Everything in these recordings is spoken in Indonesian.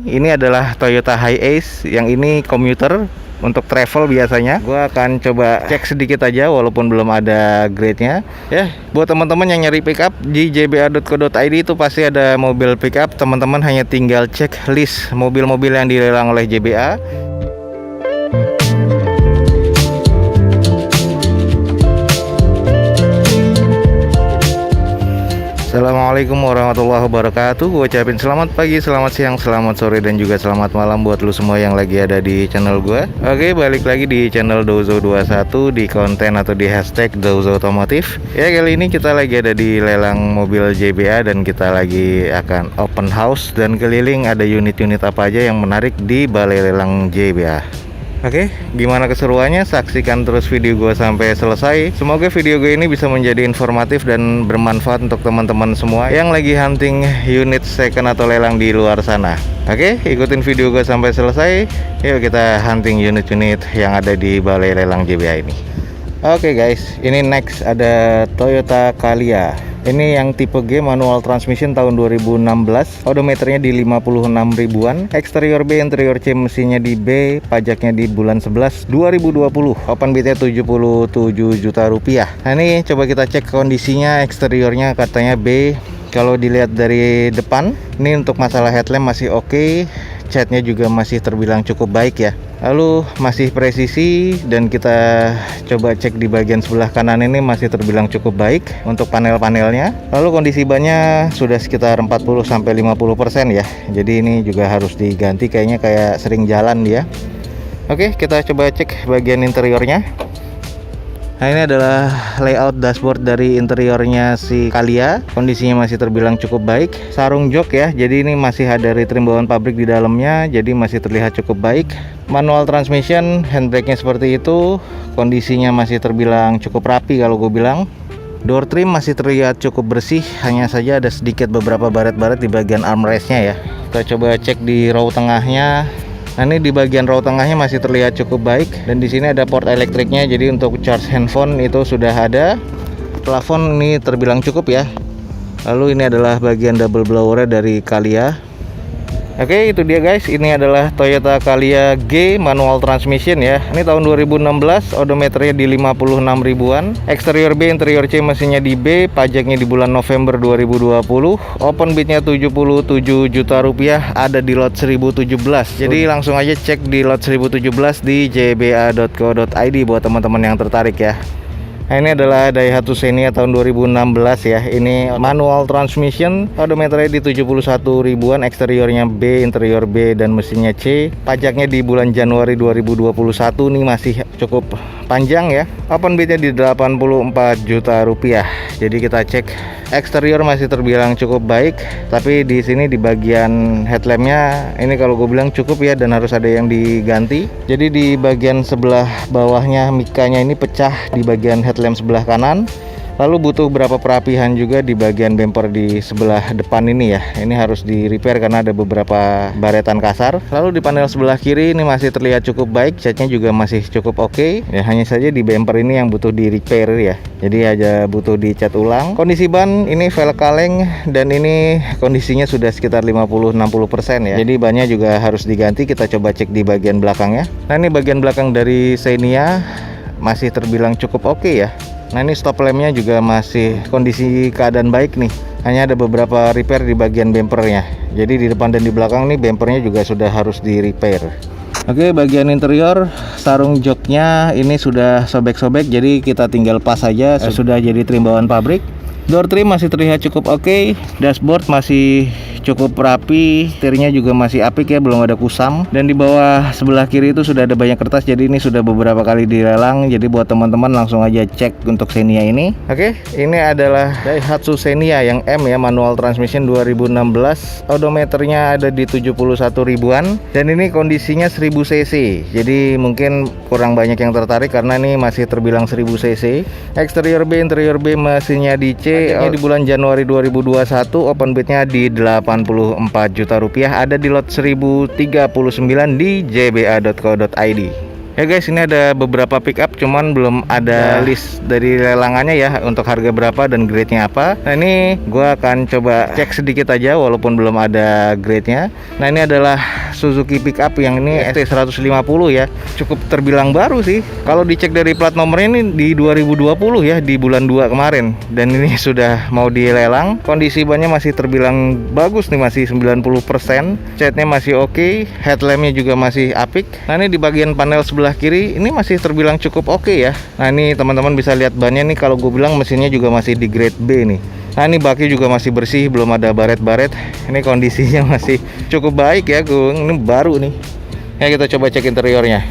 Ini adalah Toyota Hiace, yang ini komuter untuk travel biasanya. Gua akan coba cek sedikit aja walaupun belum ada grade-nya. Ya, buat teman-teman yang nyari pickup di jba.co.id itu pasti ada mobil pickup. Teman-teman hanya tinggal cek list mobil-mobil yang dilelang oleh JBA. Assalamualaikum warahmatullahi wabarakatuh. Gue ucapin selamat pagi, selamat siang, selamat sore, dan juga selamat malam buat lu semua yang lagi ada di channel gue. Oke, balik lagi di channel Dozo21 di konten atau di hashtag Dozo Otomotif. Ya, kali ini kita lagi ada di lelang mobil JBA dan kita lagi akan open house dan keliling ada unit-unit apa aja yang menarik di balai lelang JBA. Oke, gimana keseruannya? Saksikan terus video gue sampai selesai. Semoga video gue ini bisa menjadi informatif dan bermanfaat untuk teman-teman semua yang lagi hunting unit second atau lelang di luar sana. Oke, ikutin video gue sampai selesai. Yuk kita hunting unit-unit yang ada di balai lelang JBA ini. Oke guys, ini next ada Toyota Calya. Ini yang tipe G manual transmission tahun 2016. Odometernya di 56 ribuan. Eksterior B, interior C, mesinnya di B. Pajaknya di bulan 11 2020. Open bidnya 77 juta rupiah. Nah, ini coba kita cek kondisinya. Eksteriornya katanya B. Kalau dilihat dari depan, ini untuk masalah headlamp masih oke. Catnya juga masih terbilang cukup baik ya. Lalu masih presisi, dan kita coba cek di bagian sebelah kanan ini masih terbilang cukup baik untuk panel-panelnya. Lalu kondisi bannya sudah sekitar 40-50% ya. Jadi ini juga harus diganti, kayaknya kayak sering jalan dia. Oke, kita coba cek bagian interiornya. Nah, ini adalah layout dashboard dari interiornya si Calya. Kondisinya masih terbilang cukup baik. Sarung jok ya, jadi ini masih ada trim bawaan pabrik di dalamnya, jadi masih terlihat cukup baik. Manual transmission, handbrake-nya seperti itu. Kondisinya masih terbilang cukup rapi kalau gue bilang. Door trim masih terlihat cukup bersih, hanya saja ada sedikit beberapa baret-baret di bagian armrest-nya ya. Kita coba cek di row tengahnya. Nah, ini di bagian row tengahnya masih terlihat cukup baik, dan di sini ada port elektriknya, jadi untuk charge handphone itu sudah ada. Plafon ini terbilang cukup ya. Lalu ini adalah bagian double blower dari Calya. Oke, itu dia guys. Ini adalah Toyota Calya G manual transmission ya. Ini tahun 2016, odometernya di 56 ribuan. Eksterior B, interior C, mesinnya di B. Pajaknya di bulan November 2020. Open bidnya 77 juta rupiah. Ada di lot 1017. Jadi langsung aja cek di lot 1017 di jba.co.id buat teman-teman yang tertarik ya. Nah, ini adalah Daihatsu Xenia tahun 2016 ya. Ini manual transmission, odometernya di 71 ribuan, eksteriornya B, interior B, dan mesinnya C. Pajaknya di bulan Januari 2021, nih masih cukup panjang ya. Open bidnya di 84 juta rupiah. Jadi kita cek eksterior masih terbilang cukup baik, tapi di sini di bagian headlampnya ini kalau gue bilang cukup ya, dan harus ada yang diganti. Jadi di bagian sebelah bawahnya mikanya ini pecah di bagian headlamp sebelah kanan. Lalu butuh beberapa perapihan juga di bagian bumper di sebelah depan ini ya. Ini harus di repair karena ada beberapa baretan kasar. Lalu di panel sebelah kiri ini masih terlihat cukup baik, catnya juga masih cukup oke. Ya, hanya saja di bumper ini yang butuh di repair ya. Jadi aja butuh dicat ulang. Kondisi ban ini velg kaleng, dan ini kondisinya sudah sekitar 50-60% ya. Jadi bannya juga harus diganti. Kita coba cek di bagian belakangnya. Nah, ini bagian belakang dari Xenia masih terbilang cukup oke ya. Nah, ini stop lampnya juga masih kondisi keadaan baik nih. Hanya ada beberapa repair di bagian bumpernya. Jadi di depan dan di belakang nih bumpernya juga sudah harus di repair. Oke, bagian interior sarung joknya ini sudah sobek-sobek, jadi kita tinggal pas saja. Sudah jadi trim bawaan pabrik. Door trim masih terlihat cukup oke. Dashboard masih cukup rapi. Setirnya juga masih apik ya, belum ada kusam. Dan di bawah sebelah kiri itu sudah ada banyak kertas, jadi ini sudah beberapa kali dilelang. Jadi buat teman-teman langsung aja cek untuk Xenia ini. Oke, ini adalah Daihatsu Xenia yang M ya, manual transmission 2016. Odometernya ada di 71 ribuan, dan ini kondisinya 1000 cc. Jadi mungkin kurang banyak yang tertarik karena ini masih terbilang 1000 cc. Eksterior B, interior B, mesinnya di C. Di bulan Januari 2021, open bidnya di 84 juta rupiah. Ada di lot 1039 di jba.co.id. Ya guys, ini ada beberapa pickup, cuman belum ada list dari lelangannya ya untuk harga berapa dan grade-nya apa. Nah ini gua akan coba cek sedikit aja walaupun belum ada grade-nya. Nah ini adalah Suzuki pickup yang ini ST150 ya, cukup terbilang baru sih. Kalau dicek dari plat nomornya ini di 2020 ya, di bulan 2 kemarin. Dan ini sudah mau dilelang. Kondisi bannya masih terbilang bagus nih, masih 90%. Catnya masih oke, headlampnya juga masih apik. Nah ini di bagian panel sebelah kiri ini masih terbilang cukup oke ya. Nah ini teman-teman bisa lihat bannya nih, kalau gue bilang mesinnya juga masih di grade B nih. Nah ini baknya juga masih bersih, belum ada baret-baret. Ini kondisinya masih cukup baik ya, Gung. Ini baru nih. Ya kita coba cek interiornya.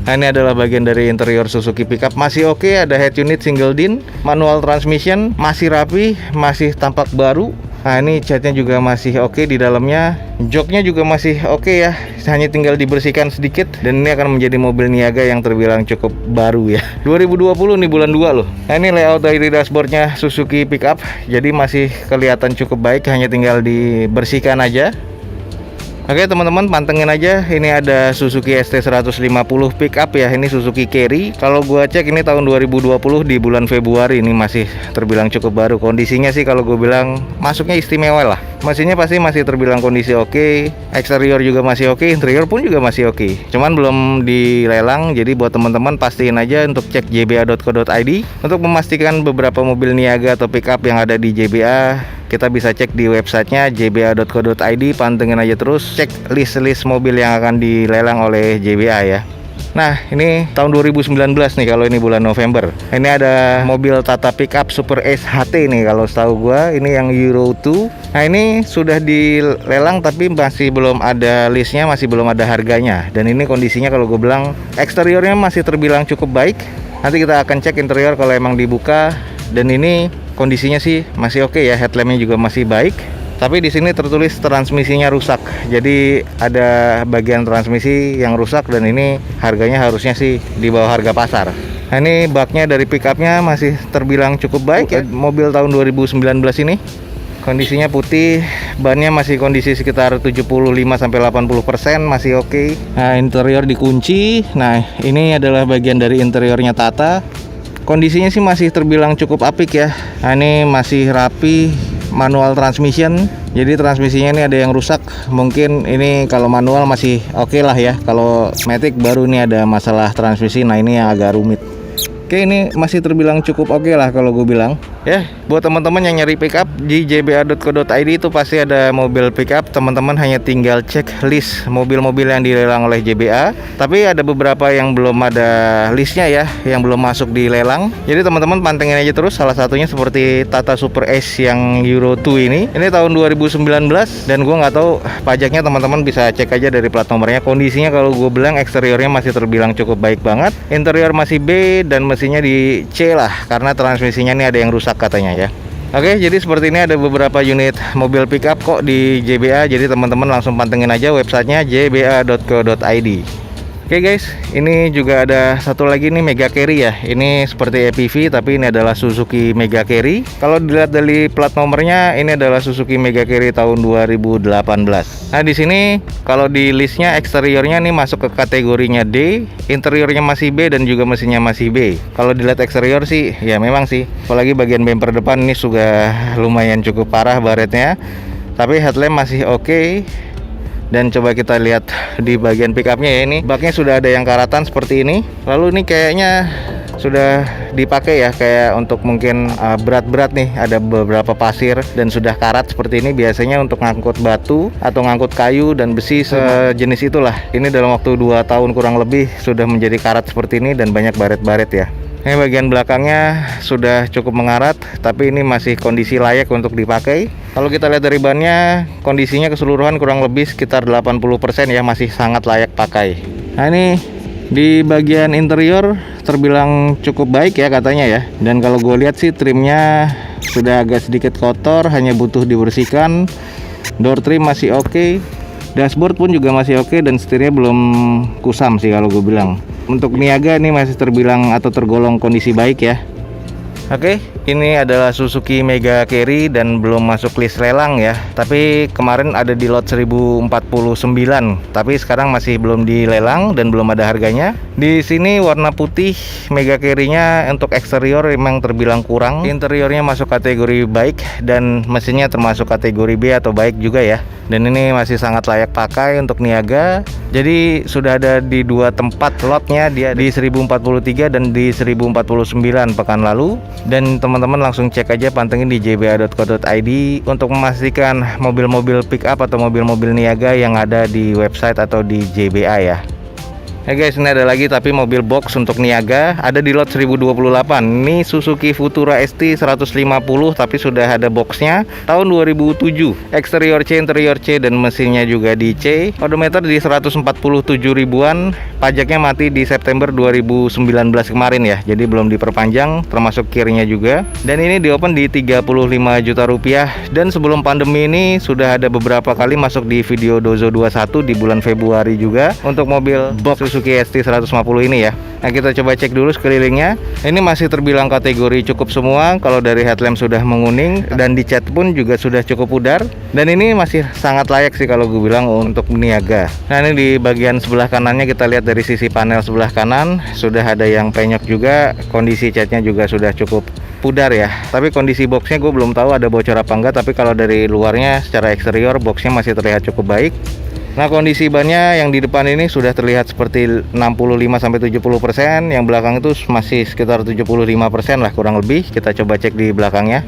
Nah ini adalah bagian dari interior Suzuki pickup, masih oke. Ada head unit single din, manual transmission, masih rapi, masih tampak baru. Nah ini catnya juga masih oke di dalamnya. Joknya juga masih oke ya, hanya tinggal dibersihkan sedikit. Dan ini akan menjadi mobil niaga yang terbilang cukup baru ya. 2020 nih bulan 2 loh. Nah ini layout dari dashboardnya Suzuki pickup, jadi masih kelihatan cukup baik, hanya tinggal dibersihkan aja. Oke teman-teman, pantengin aja. Ini ada Suzuki ST150 pickup ya. Ini Suzuki Carry. Kalau gua cek ini tahun 2020 di bulan Februari. Ini masih terbilang cukup baru. Kondisinya sih kalau gue bilang masuknya istimewa lah. Mesinnya pasti masih terbilang kondisi oke. Eksterior juga masih oke. Interior pun juga masih oke. Cuman belum dilelang. Jadi buat teman-teman pastiin aja untuk cek jba.co.id untuk memastikan beberapa mobil niaga atau pickup yang ada di JBA. Kita bisa cek di websitenya jba.co.id. Pantengin aja terus, cek list-list mobil yang akan dilelang oleh JBA ya. Nah ini tahun 2019 nih, kalau ini bulan November. Ini ada mobil Tata Pickup Super S HT nih, kalau setahu gua ini yang Euro 2. Nah ini sudah dilelang tapi masih belum ada listnya, masih belum ada harganya. Dan ini kondisinya kalau gue bilang eksteriornya masih terbilang cukup baik. Nanti kita akan cek interior kalau emang dibuka. Dan ini kondisinya sih masih oke ya, headlampnya juga masih baik. Tapi di sini tertulis transmisinya rusak. Jadi ada bagian transmisi yang rusak dan ini harganya harusnya sih di bawah harga pasar. Nah ini baknya dari pickupnya masih terbilang cukup baik ya. Mobil tahun 2019 ini. Kondisinya putih, bannya masih kondisi sekitar 75-80%, masih oke. Nah interior dikunci. Nah ini adalah bagian dari interiornya Tata. Kondisinya sih masih terbilang cukup apik ya. Nah ini masih rapi, manual transmission. Jadi transmisinya ini ada yang rusak. Mungkin ini kalau manual masih oke lah ya. Kalau matic baru ini ada masalah transmisi. Nah ini yang agak rumit. Oke, ini masih terbilang cukup oke lah kalau gue bilang. Ya, buat teman-teman yang nyari pickup di jba.co.id itu pasti ada mobil pickup. Teman-teman hanya tinggal cek list mobil-mobil yang dilelang oleh JBA. Tapi ada beberapa yang belum ada listnya ya, yang belum masuk di lelang. Jadi teman-teman pantengin aja terus. Salah satunya seperti Tata Super S yang Euro 2 ini. Ini tahun 2019 dan gue nggak tahu pajaknya, teman-teman bisa cek aja dari plat nomornya. Kondisinya kalau gue bilang eksteriornya masih terbilang cukup baik banget. Interior masih B dan mesinnya di C lah, karena transmisinya ini ada yang rusak katanya ya. Oke, jadi seperti ini ada beberapa unit mobil pickup kok di JBA. Jadi teman-teman langsung pantengin aja websitenya jba.co.id. Oke guys, ini juga ada satu lagi nih Mega Carry ya. Ini seperti EPV tapi ini adalah Suzuki Mega Carry. Kalau dilihat dari plat nomornya, ini adalah Suzuki Mega Carry tahun 2018. Nah di sini kalau di listnya eksteriornya nih masuk ke kategorinya D, interiornya masih B dan juga mesinnya masih B. Kalau dilihat eksterior sih ya memang sih, apalagi bagian bumper depan ini sudah lumayan cukup parah baretnya. Tapi headlamp masih oke. Dan coba kita lihat di bagian pickupnya ya, ini baknya sudah ada yang karatan seperti ini. Lalu ini kayaknya sudah dipakai ya, kayak untuk mungkin berat-berat nih, ada beberapa pasir dan sudah karat seperti ini. Biasanya untuk ngangkut batu atau ngangkut kayu dan besi sejenis itulah. Ini dalam waktu 2 tahun kurang lebih sudah menjadi karat seperti ini dan banyak baret-baret ya. Ini bagian belakangnya sudah cukup mengarat, tapi ini masih kondisi layak untuk dipakai. Kalau kita lihat dari bannya, kondisinya keseluruhan kurang lebih sekitar 80% ya, masih sangat layak pakai. Nah ini di bagian interior terbilang cukup baik ya katanya ya. Dan kalau gue lihat sih trimnya sudah agak sedikit kotor, hanya butuh dibersihkan. Door trim masih oke. Dashboard pun juga masih oke dan setirnya belum kusam sih kalau gue bilang. Untuk niaga ini masih terbilang atau tergolong kondisi baik ya. Oke, Ini adalah Suzuki Mega Carry dan belum masuk list lelang ya. Tapi kemarin ada di lot 1049, tapi sekarang masih belum dilelang dan belum ada harganya. Di sini warna putih Mega Carry-nya untuk eksterior memang terbilang kurang. Interiornya masuk kategori baik dan mesinnya termasuk kategori B atau baik juga ya. Dan ini masih sangat layak pakai untuk niaga. Jadi sudah ada di dua tempat lotnya, dia di 1043 dan di 1049 pekan lalu. Dan teman-teman langsung cek aja, pantengin di jba.co.id untuk memastikan mobil-mobil pick up atau mobil-mobil niaga yang ada di website atau di JBA ya. Guys, ini ada lagi tapi mobil box untuk niaga, ada di lot 1028. Ini Suzuki Futura ST 150 tapi sudah ada boxnya, tahun 2007. Eksterior C, interior C dan mesinnya juga di C. Odometer di 147 ribuan. Pajaknya mati di September 2019 kemarin ya. Jadi belum diperpanjang, termasuk kirinya juga. Dan ini di open di 35 juta rupiah. Dan sebelum pandemi ini sudah ada beberapa kali masuk di video Dozo 21 di bulan Februari juga untuk mobil box Suzuki ST 150 ini ya. Nah, kita coba cek dulu sekelilingnya. Ini masih terbilang kategori cukup semua. Kalau dari headlamp sudah menguning dan di cat pun juga sudah cukup pudar. Dan ini masih sangat layak sih kalau gue bilang untuk niaga. Nah, ini di bagian sebelah kanannya kita lihat dari sisi panel sebelah kanan sudah ada yang penyok juga. Kondisi catnya juga sudah cukup pudar ya. Tapi kondisi boxnya gue belum tahu ada bocor apa enggak. Tapi kalau dari luarnya secara eksterior boxnya masih terlihat cukup baik. Nah, kondisi bannya yang di depan ini sudah terlihat seperti 65-70%, yang belakang itu masih sekitar 75% lah kurang lebih. Kita coba cek di belakangnya.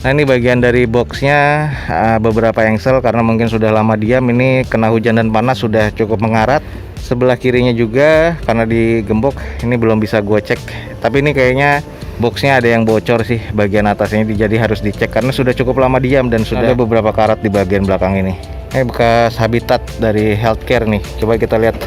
Nah, ini bagian dari boxnya, beberapa engsel karena mungkin sudah lama diam, ini kena hujan dan panas sudah cukup mengarat. Sebelah kirinya juga karena digembok, ini belum bisa gue cek. Tapi ini kayaknya boxnya ada yang bocor sih bagian atasnya, jadi harus dicek karena sudah cukup lama diam dan sudah ada beberapa karat di bagian belakang ini. Ini bekas habitat dari healthcare nih. Coba kita lihat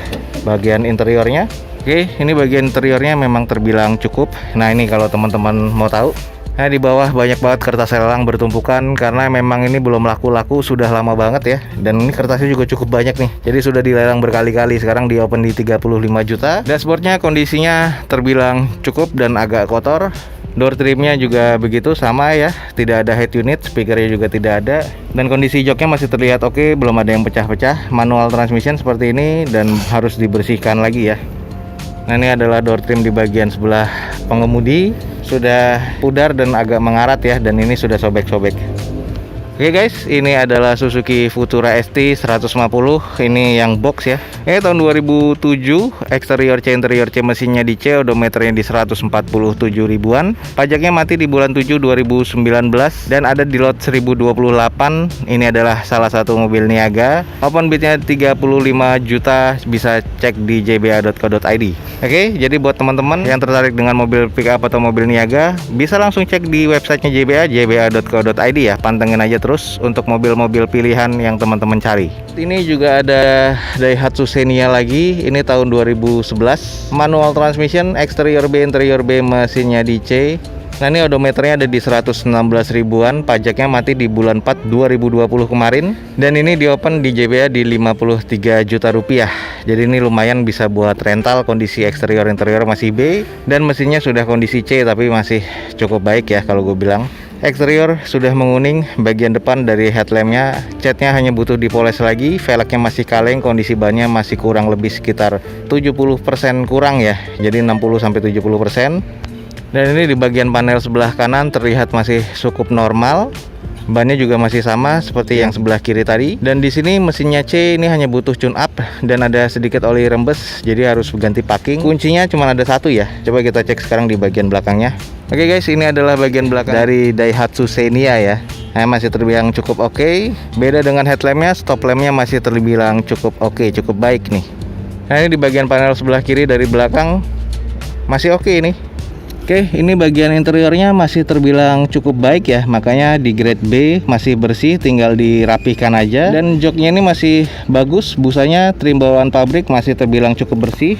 bagian interiornya. Oke, ini bagian interiornya memang terbilang cukup. Nah, ini kalau teman-teman mau tahu. Nah, di bawah banyak banget kertas lelang bertumpukan karena memang ini belum laku-laku sudah lama banget ya. Dan ini kertasnya juga cukup banyak nih. Jadi sudah dilelang berkali-kali. Sekarang di open di 35 juta. Dashboardnya kondisinya terbilang cukup dan agak kotor. Door trimnya juga begitu sama ya, tidak ada head unit, speakernya juga tidak ada. Dan kondisi joknya masih terlihat oke, belum ada yang pecah-pecah. Manual transmission seperti ini dan harus dibersihkan lagi ya. Nah, ini adalah door trim di bagian sebelah pengemudi, sudah pudar dan agak mengarat ya, dan ini sudah sobek-sobek. Oke guys, ini adalah Suzuki Futura ST 150. Ini yang box ya. Ini tahun 2007, eksterior C, interior C, mesinnya di C, odometernya di 147 ribuan. Pajaknya mati di bulan 7 2019 dan ada di lot 1028. Ini adalah salah satu mobil niaga. Open bidnya 35 juta, bisa cek di jba.co.id. Oke, jadi buat teman-teman yang tertarik dengan mobil pick up atau mobil niaga, bisa langsung cek di websitenya JBA, jba.co.id ya. Pantengin aja terus untuk mobil-mobil pilihan yang teman-teman cari. Ini juga ada Daihatsu Xenia lagi. Ini tahun 2011. Manual transmission, eksterior B, interior B, mesinnya di C. Nah, ini odometernya ada di 116 ribuan. Pajaknya mati di bulan 4 2020 kemarin. Dan ini di open di JBA di 53 juta rupiah. Jadi ini lumayan bisa buat rental. Kondisi eksterior interior masih B. Dan mesinnya sudah kondisi C tapi masih cukup baik ya kalau gue bilang. Eksterior sudah menguning, bagian depan dari headlampnya, catnya hanya butuh dipoles lagi, velgnya masih kaleng, kondisi bannya masih kurang lebih sekitar 70% kurang ya, jadi 60-70%. Dan ini di bagian panel sebelah kanan terlihat masih cukup normal. Bannya juga masih sama seperti yang sebelah kiri tadi. Dan di sini mesinnya C ini hanya butuh tune up dan ada sedikit oli rembes, jadi harus ganti packing. Kuncinya cuma ada satu ya. Coba kita cek sekarang di bagian belakangnya. Oke guys, ini adalah bagian belakang dari Daihatsu Xenia ya. Nah, masih terbilang cukup oke. Beda dengan headlampnya, stop lampnya masih terbilang cukup oke, cukup baik nih. Nah, ini di bagian panel sebelah kiri dari belakang masih oke ini. Oke, ini bagian interiornya masih terbilang cukup baik ya, makanya di grade B masih bersih, tinggal dirapihkan aja. Dan joknya ini masih bagus, busanya trim bawaan pabrik masih terbilang cukup bersih.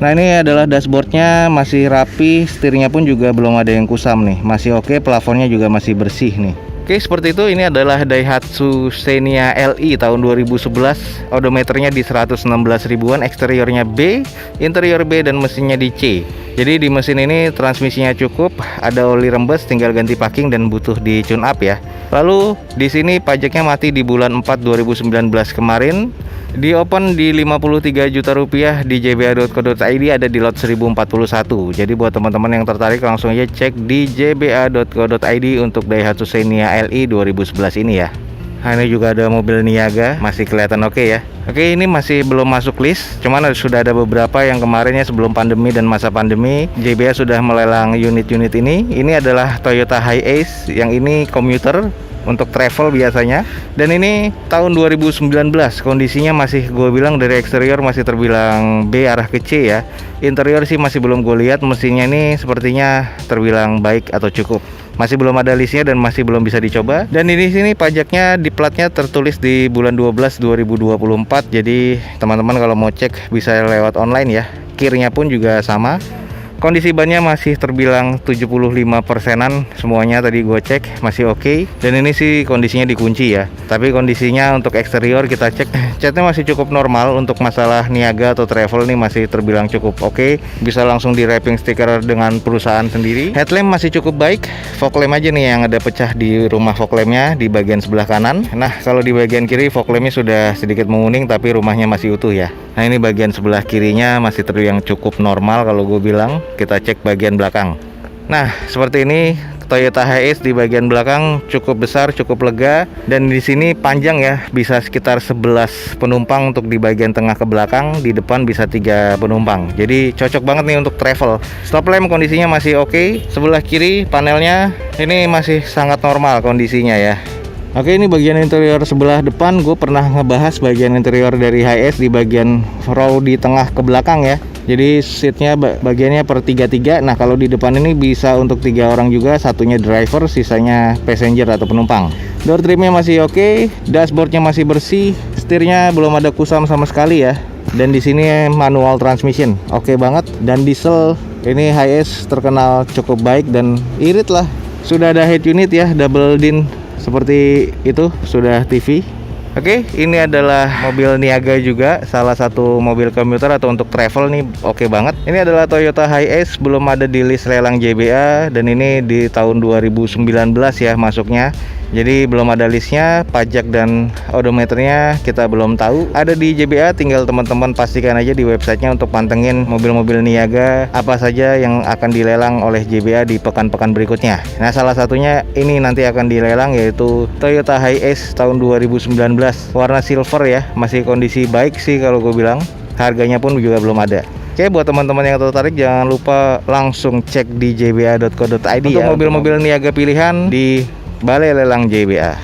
Nah, ini adalah dashboardnya masih rapi, setirnya pun juga belum ada yang kusam nih, masih oke, plafonnya juga masih bersih nih. Oke, seperti itu. Ini adalah Daihatsu Xenia LI tahun 2011. Odometernya di 116 ribuan, eksteriornya B, interior B, dan mesinnya di C. Jadi di mesin ini transmisinya cukup, ada oli rembes, tinggal ganti packing dan butuh di tune up ya. Lalu di sini pajaknya mati di bulan 4 2019 kemarin. Di open di 53 juta rupiah di jba.co.id, ada di lot 1041. Jadi buat teman-teman yang tertarik langsung aja cek di jba.co.id untuk Daihatsu Xenia LI 2011 ini ya. Nah, ini juga ada mobil Niaga, masih kelihatan oke ya. Oke, ini masih belum masuk list, cuman sudah ada beberapa yang kemarinnya sebelum pandemi dan masa pandemi JBA sudah melelang unit-unit ini. Ini adalah Toyota Hiace, yang ini komuter untuk travel biasanya. Dan ini tahun 2019, kondisinya masih gue bilang dari eksterior masih terbilang B arah ke C ya. Interior sih masih belum gue lihat, mesinnya ini sepertinya terbilang baik atau cukup. Masih belum ada listnya dan masih belum bisa dicoba. Dan ini sini pajaknya di platnya tertulis di bulan 12 2024. Jadi teman-teman kalau mau cek bisa lewat online ya. Kirnya pun juga sama. Kondisi bannya masih terbilang 75%-an semuanya, tadi gue cek masih oke. Dan ini sih kondisinya dikunci ya. Tapi kondisinya untuk eksterior kita cek, catnya masih cukup normal. Untuk masalah niaga atau travel nih masih terbilang cukup oke. Bisa langsung di wrapping stiker dengan perusahaan sendiri. Headlamp masih cukup baik. Fog lamp aja nih yang ada pecah di rumah fog lampnya di bagian sebelah kanan. Nah, kalau di bagian kiri fog lampnya sudah sedikit menguning tapi rumahnya masih utuh ya. Nah, ini bagian sebelah kirinya masih terbilang cukup normal kalau gue bilang. Kita cek bagian belakang. Nah, seperti ini Toyota Hiace di bagian belakang cukup besar, cukup lega, dan di sini panjang ya, bisa sekitar 11 penumpang untuk di bagian tengah ke belakang, di depan bisa 3 penumpang. Jadi cocok banget nih untuk travel. Stop lamp kondisinya masih oke. Sebelah kiri panelnya ini masih sangat normal kondisinya ya. Oke, ini bagian interior sebelah depan. Gue pernah ngebahas bagian interior dari Hiace di bagian row di tengah ke belakang ya. Jadi seatnya bagiannya per 3-3. Nah, kalau di depan ini bisa untuk 3 orang juga, satunya driver, sisanya passenger atau penumpang. Door trimnya masih oke, dashboardnya masih bersih, setirnya belum ada kusam sama sekali ya. Dan di sini manual transmission, oke banget. Dan diesel ini Hiace terkenal cukup baik dan irit lah. Sudah ada head unit ya, double din seperti itu, sudah TV. Oke, ini adalah mobil niaga juga, salah satu mobil komuter atau untuk travel nih, oke banget. Ini adalah Toyota Hiace, belum ada di list lelang JBA, dan ini di tahun 2019 ya masuknya. Jadi belum ada listnya, pajak dan odometernya kita belum tahu. Ada di JBA, tinggal teman-teman pastikan aja di websitenya untuk pantengin mobil-mobil niaga apa saja yang akan dilelang oleh JBA di pekan-pekan berikutnya. Nah, salah satunya ini nanti akan dilelang yaitu Toyota Hiace tahun 2019, warna silver ya, masih kondisi baik sih kalau gue bilang. Harganya pun juga belum ada. Oke, buat teman-teman yang tertarik jangan lupa langsung cek di jba.co.id untuk ya, mobil-mobil niaga pilihan di Balai Lelang JBA.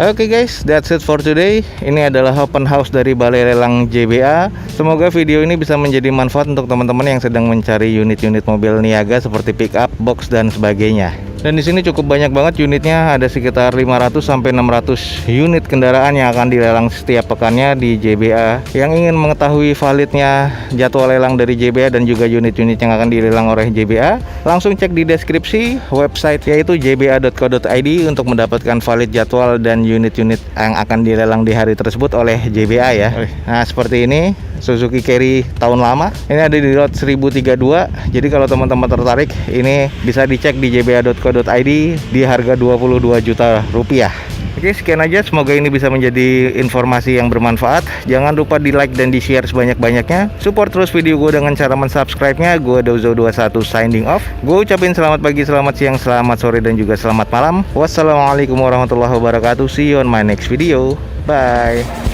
Oke guys, that's it for today. Ini adalah open house dari Balai Lelang JBA. Semoga video ini bisa menjadi manfaat untuk teman-teman yang sedang mencari unit-unit mobil niaga seperti pickup, box dan sebagainya. Dan di sini cukup banyak banget unitnya, ada sekitar 500 sampai 600 unit kendaraan yang akan dilelang setiap pekannya di JBA. Yang ingin mengetahui validnya jadwal lelang dari JBA dan juga unit-unit yang akan dilelang oleh JBA, langsung cek di deskripsi website yaitu jba.co.id untuk mendapatkan valid jadwal dan unit-unit yang akan dilelang di hari tersebut oleh JBA ya. Nah, seperti ini Suzuki Carry tahun lama. Ini ada di lot 1032. Jadi kalau teman-teman tertarik, ini bisa dicek di jba.co.id di harga 22 juta rupiah. Oke, sekian aja, semoga ini bisa menjadi informasi yang bermanfaat. Jangan lupa di like dan di share sebanyak-banyaknya. Support terus video gue dengan cara mensubscribe-nya. Gue Dozo21 signing off. Gue ucapin selamat pagi, selamat siang, selamat sore, dan juga selamat malam. Wassalamualaikum warahmatullahi wabarakatuh. See you on my next video. Bye.